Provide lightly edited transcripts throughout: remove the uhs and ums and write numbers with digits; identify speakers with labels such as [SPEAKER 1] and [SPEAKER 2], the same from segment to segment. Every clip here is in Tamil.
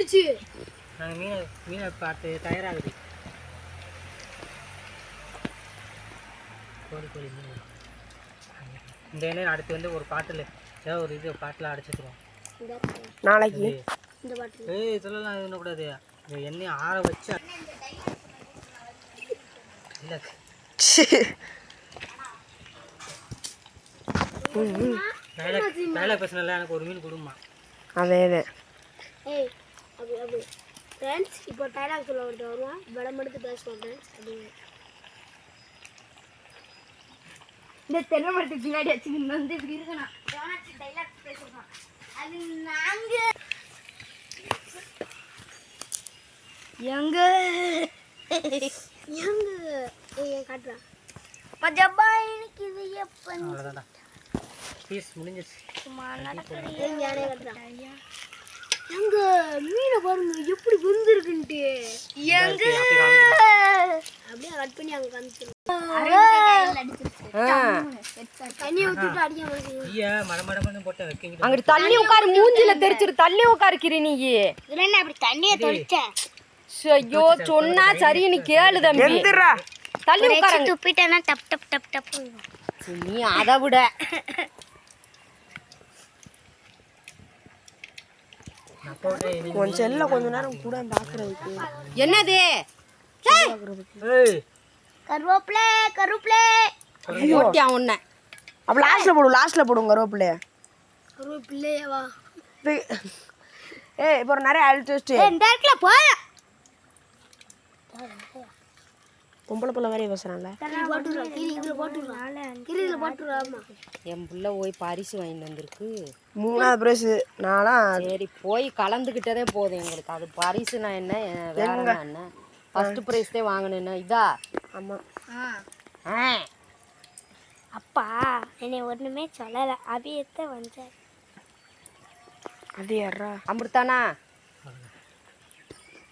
[SPEAKER 1] வந்துச்சு.
[SPEAKER 2] நாங்கள் மீனை பார்த்து தயாராகுது. கோழி மீன் இந்த எண்ணெய் அடுத்து வந்து ஒரு பாட்டில் ஏதோ ஒரு பாட்டில் அடைச்சிக்கிறோம்
[SPEAKER 3] நாளைக்கு.
[SPEAKER 2] சொல்லலாம் பண்ணக்கூடாது. இந்த எண்ணெயை ஆற வச்சு இல்லை வேலை பேசினல எனக்கு ஒரு மீன் கொடுமா.
[SPEAKER 3] அதே
[SPEAKER 1] ஃப்ரெண்ட்ஸ் இப்போ டைலாக் சொல்ல வருவான். படம் எடுத்து பேசுவோம் ஃப்ரெண்ட்ஸ். இந்த தென்னை மரத்துக்கு பின்னாடி வச்சுக்கிட்டு வந்து இப்படி இருக்கணும். டைலாக் பேசுவான். அது நாங்கள் எங்க காட்டுறான். ஜப்பா எனக்கு இது எப்போ
[SPEAKER 2] பீஸ் முடிஞ்சிச்சு.
[SPEAKER 1] எங்க மீனை பாருங்க எப்படி வந்துருக்குன்ட்டு. எங்க அப்படியே கட் பண்ணி அங்க காமிச்சிருக்கோம். தண்ணி ஊத்திட்டு அடிக்க
[SPEAKER 2] போட்டு
[SPEAKER 3] அங்க தள்ளி உட்காரு. மூஞ்சில தெரிச்சிரு. தள்ளி உட்காருக்கிறீ நீ.
[SPEAKER 1] இதுல என்ன அப்படி தண்ணியை தொளிச்சேன்.
[SPEAKER 3] ஐயோ சொன்னா சரி நீ கேளு தம்பி. தள்ளி உட்காரு.
[SPEAKER 1] துப்பிட்டேன்னா டப் டப் டப் டப்.
[SPEAKER 3] நீ அதை விட உன் செல்ல கொஞ்ச நேரம் கூட பாக்குறதுக்கு என்னது
[SPEAKER 1] கருவேப்பிலை கருவேப்பிலை
[SPEAKER 3] ஓட்டியா உன்னை அப்ப லாஸ்ட்ல போடுங்க
[SPEAKER 1] கருவேப்பிலையவா.
[SPEAKER 3] இப்போ நிறைய அழிச்சு வச்சுட்டு
[SPEAKER 1] இந்த இடத்துல போய்
[SPEAKER 3] பொம்பளை பிள்ளை வேறைய பேசுறான்ல. என் பிள்ளை போய் பரிசு வாங்கிட்டு வந்திருக்கு. 3வது பிரைஸ். நானா சரி போய் கலந்துக்கிட்டதே போதும் எங்களுக்கு. அது பரிசுனா என்ன வேற என்ன. ஃபர்ஸ்ட் பிரைஸ் தான் வாங்கணும்னா இதா. ஆமா
[SPEAKER 1] அப்பா என்னை ஒண்ணுமே சொல்லல. அபியத்தை வந்தார்.
[SPEAKER 3] அது யாரா அமிர்தானா?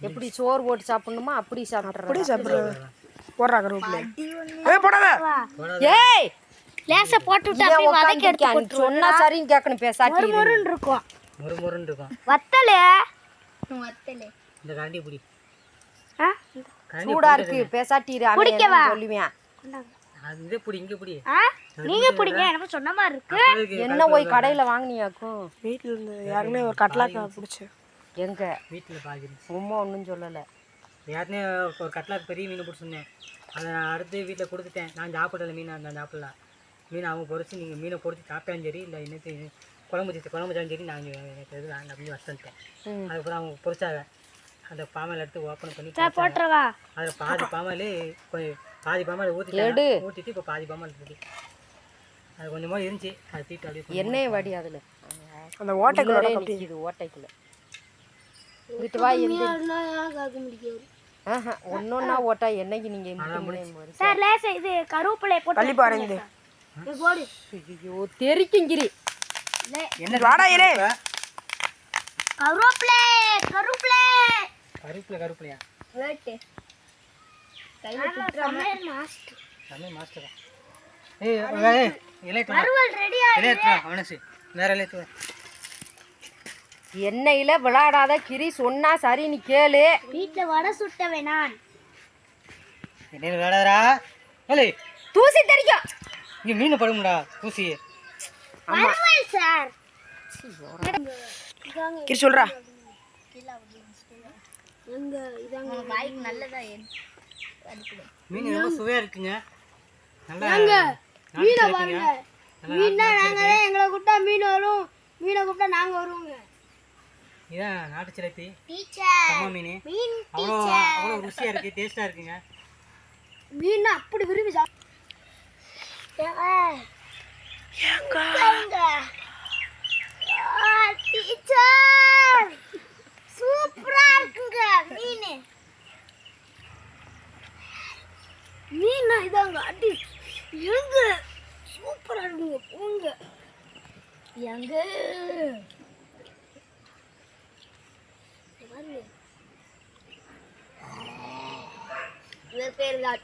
[SPEAKER 3] எப்படி சோறு போட்டு சாப்பிடணுமா அப்படி சாப்பிட்றேன். போடுறா கருவேப்பிலை போடாத. ஏய்
[SPEAKER 1] லேசா போட்டு விட்டு அப்படியே வதக்கி எடுத்து
[SPEAKER 3] சொன்னா சரின்னு கேட்கணும். பேசாட்டி
[SPEAKER 1] முறுமுறுன்னு இருக்கும்.
[SPEAKER 2] முறுமுறுன்னு இருக்கும்.
[SPEAKER 1] வத்தலே
[SPEAKER 2] இந்த காண்டி பிடி.
[SPEAKER 3] சூடா இருக்கு பேசாட்டிரு.
[SPEAKER 1] குடிக்கவா
[SPEAKER 3] சொல்லுவேன்.
[SPEAKER 2] அது பிடி இங்க பிடி.
[SPEAKER 1] நீங்க பிடிங்க. எனக்கு சொன்ன மாதிரி இருக்கு.
[SPEAKER 3] என்ன போய் கடையில வாங்குனியாக்கும்?
[SPEAKER 1] வீட்ல இருந்து யாருமே ஒரு கட்லாக்கா பிடிச்சு.
[SPEAKER 3] எங்க
[SPEAKER 2] வீட்டுல பாக்குறேன்.
[SPEAKER 3] உம்மா ஒன்றும் சொல்லலை.
[SPEAKER 2] யாருனே ஒரு கட்லாக்கு பெரிய மீன் பிடிச்சி சொன்னேன். அதை அடுத்து வீட்டில் கொடுத்துட்டேன். நான் சாப்பிடல மீன். அந்த சாப்பிடல மீன் அவங்க பொறிச்சு நீங்கள் மீனை பொறிச்சு சாப்பிட்டாலும் சரி இல்லை இன்னைக்கு குழம்புச்சாலும் சரி நாங்கள் எனக்கு எது வேண்டாம் அப்படின்னு வச்சுட்டேன். அதுக்கப்புறம் அவங்க பொறிச்சாங்க. அந்த பாமையில் எடுத்து ஓப்பன் பண்ணி
[SPEAKER 1] போட்டுருவா.
[SPEAKER 2] அதில் பாதி பாமையிலே கொஞ்சம் பாதி பாமையில் ஊற்றிட்டு இப்போ பாதி பாமையில் இருக்குது. அது கொஞ்சமாக இருந்துச்சு. அது தீட்டு அப்படியே
[SPEAKER 3] எண்ணெய் வாடி அதில் அந்த ஓட்டைக்குள்ளே நிற்கிது. ஓட்டைக்குள்ளே இங்கிட்டு வா. ஒன்னொன்னா ஓட்டா என்னைக்கு நீங்க
[SPEAKER 1] இது கருவேப்பிலை போட்டு
[SPEAKER 3] தள்ளி பாருங்க. ஐயோ தெரிக்குங்கிரி. என்ன வாடா இரு.
[SPEAKER 1] கருவேப்பிலை கருவேப்பிலை
[SPEAKER 2] கருவேப்பிலை கருவேப்பிலையா?
[SPEAKER 1] வெயிட் கையில சமையல் மாஸ்டர்.
[SPEAKER 2] ஏய் இலைட்டு
[SPEAKER 1] வறுவல் ரெடியா
[SPEAKER 2] இலைட்டு அவனசி வேற இலைட்டு.
[SPEAKER 3] எண்ணெயில விளையாடாத கிரி. சொன்னா சரி நீ கேளு.
[SPEAKER 1] வீட்டுல வடை சுட்டவே நான்.
[SPEAKER 2] எண்ணெயில விளையாடாதா? ஏலே
[SPEAKER 3] தூசி தெரிக்கும்.
[SPEAKER 2] இங்க மீன் படும்டா தூசி.
[SPEAKER 1] வறுவல் சார்.
[SPEAKER 3] கிரி சொல்றா.
[SPEAKER 1] எங்க இதாங்க வாய்க்கு நல்லதா
[SPEAKER 2] மீன் ரொம்ப சுவையா இருக்குங்க. நல்லா
[SPEAKER 1] மீனை பாருங்க. மீன்னா நாங்களே எங்களை கூப்பிட்டா மீன் வரும். மீனை கூப்பிட்டா நாங்க வருவோங்க.
[SPEAKER 2] இதான் நாட்டு சிலைப்பி
[SPEAKER 1] டீச்சர்
[SPEAKER 2] மீன்.
[SPEAKER 1] மீன்
[SPEAKER 2] அவ்வளோ ருசியாக இருக்குது. டேஸ்ட்டாக இருக்குங்க.
[SPEAKER 1] மீன் அப்படி விரும்பி டீச்சர் சூப்பரா இருக்குங்க மீன். மீன் இதாங்க அடி எங்க சூப்பரா இருக்குங்க. போங்க எங்க இவர் பேர் தான்